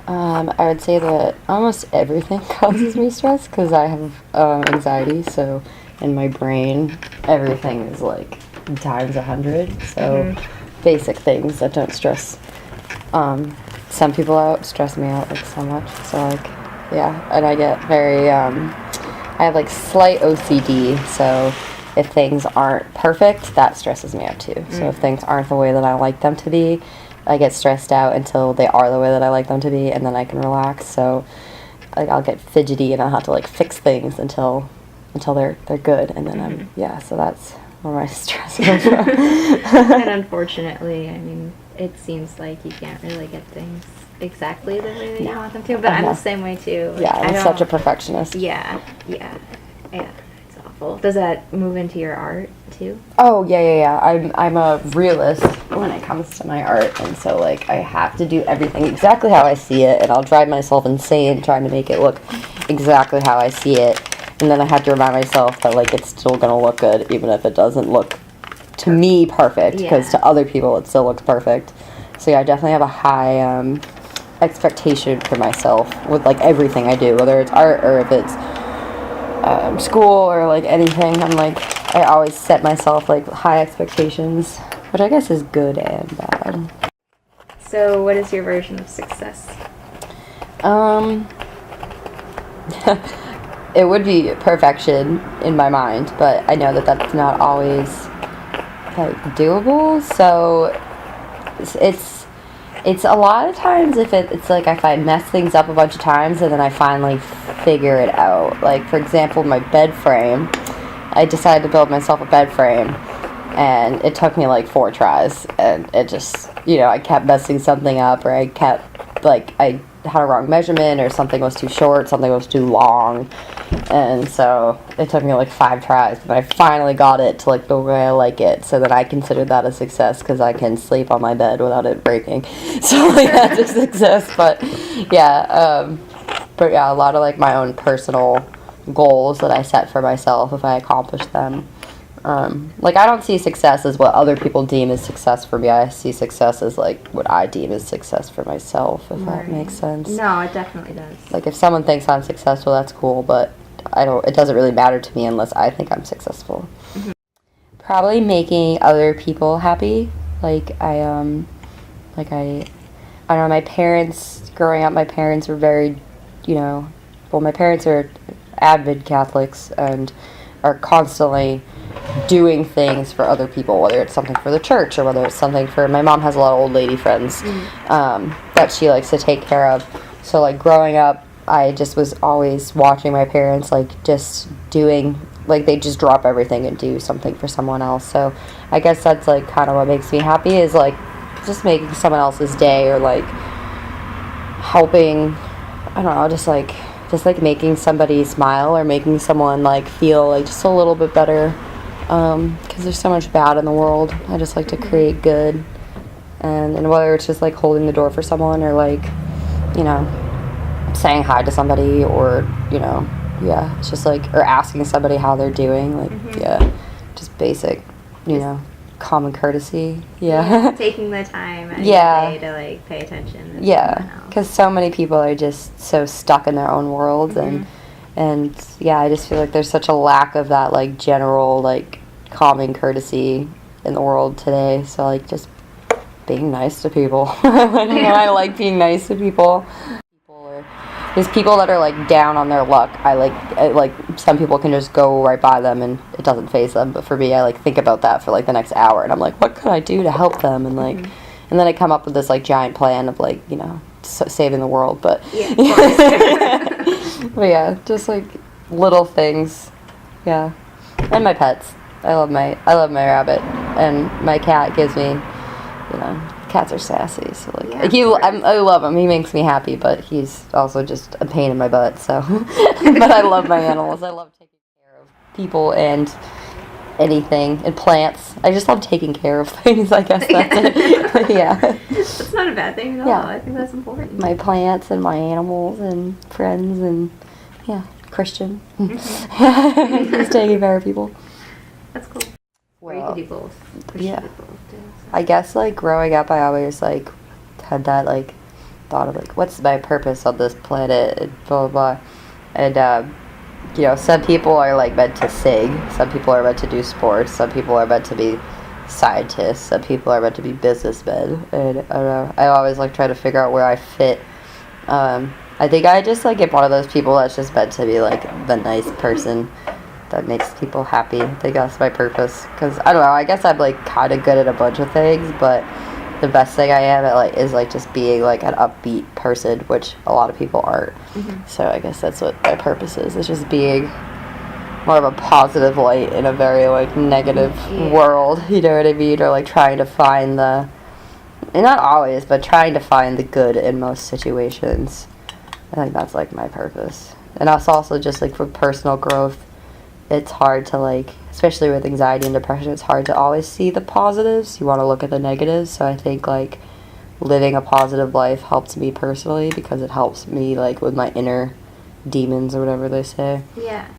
I would say that almost everything causes me stress because I have anxiety, so in my brain, everything is like times 100. So basic things that don't stress some people out stress me out like so much. So like, yeah, and I get very I have like slight OCD, so if things aren't perfect, that stresses me out too. So if things aren't the way that I like them to be, I get stressed out until they are the way that I like them to be, and then I can relax. So like I'll get fidgety and I'll have to like fix things until they're good, and then so that's where my stress comes from. And unfortunately, I mean, it seems like you can't really get things exactly the way that you want them to, but I'm the same way too. Like, yeah, I'm such a perfectionist. Yeah. It's awful. Does that move into your art too? Oh, yeah. I'm a realist when it comes to my art, and so, like, I have to do everything exactly how I see it, and I'll drive myself insane trying to make it look exactly how I see it, and then I have to remind myself that, like, it's still gonna look good, even if it doesn't look, to me, perfect, because to other people it still looks perfect. So, yeah, I definitely have a high, expectation for myself with, like, everything I do, whether it's art or if it's school or like anything. I'm like, I always set myself like high expectations, which I guess is good and bad. So what is your version of success? It would be perfection in my mind, but I know that that's not always like doable. So it's a lot of times it's like if I mess things up a bunch of times and then I finally figure it out. Like, for example, my bed frame. I decided to build myself a bed frame, and it took me like 4 tries, and it just, I kept messing something up, or I kept, like, I had a wrong measurement, or something was too short, something was too long, and so it took me like 5 tries, but I finally got it to like the way I like it, so that I consider that a success, because I can sleep on my bed without it breaking. So like, that's a success. But yeah, a lot of like my own personal goals that I set for myself, if I accomplish them, like, I don't see success as what other people deem as success for me. I see success as like what I deem as success for myself, if that makes sense. No, it definitely does. Like, if someone thinks I'm successful, that's cool, but it doesn't really matter to me unless I think I'm successful. Probably making other people happy. Like, I don't know, my parents, growing up, my parents were very, my parents are avid Catholics and are constantly doing things for other people, whether it's something for the church or whether it's something for, my mom has a lot of old lady friends that she likes to take care of. So like, growing up, I just was always watching my parents like just doing, like, they just drop everything and do something for someone else. So I guess that's like kind of what makes me happy, is like just making someone else's day, or like helping, I don't know, just like making somebody smile, or making someone like feel like just a little bit better, because there's so much bad in the world. I just like to create good, and whether it's just like holding the door for someone, or like, saying hi to somebody, or it's just like, or asking somebody how they're doing, like just basic, common courtesy. Taking the time out of your day to like pay attention. Because so many people are just so stuck in their own worlds, and I just feel like there's such a lack of that like general like common courtesy in the world today. So like, just being nice to people. I like being nice to people. There's people that are like down on their luck. I like some people can just go right by them and it doesn't faze them. But for me, I like think about that for like the next hour, and I'm like, what could I do to help them? And like, and then I come up with this like giant plan of like, saving the world. But but yeah, just like little things. Yeah, and my pets. I love my rabbit, and my cat gives me, cats are sassy, so like, I love him. He makes me happy, but he's also just a pain in my butt. So, but I love my animals. I love taking care of people and anything, and plants. I just love taking care of things. I guess that's it. Yeah, it's not a bad thing at all. I think that's important. My plants and my animals and friends and Christian. He's taking care of people. That's cool. Or you can do both. I guess like growing up, I always like had that like thought of like, what's my purpose on this planet, and blah blah blah. And you know, some people are like meant to sing, some people are meant to do sports, some people are meant to be scientists, some people are meant to be businessmen, and I don't know. I always like try to figure out where I fit. I think I just like am one of those people that's just meant to be like the nice person that makes people happy. I think that's my purpose. Because I don't know. I guess I'm like kind of good at a bunch of things, but the best thing I am at like is like just being like an upbeat person, which a lot of people aren't. So I guess that's what my purpose is. It's just being more of a positive light in a very like negative world. You know what I mean? Or like trying to find the, and not always, but trying to find the good in most situations. I think that's like my purpose. And that's also just like for personal growth. It's hard to like, especially with anxiety and depression, it's hard to always see the positives. You want to look at the negatives. So I think like living a positive life helps me personally because it helps me like with my inner demons or whatever they say. Yeah.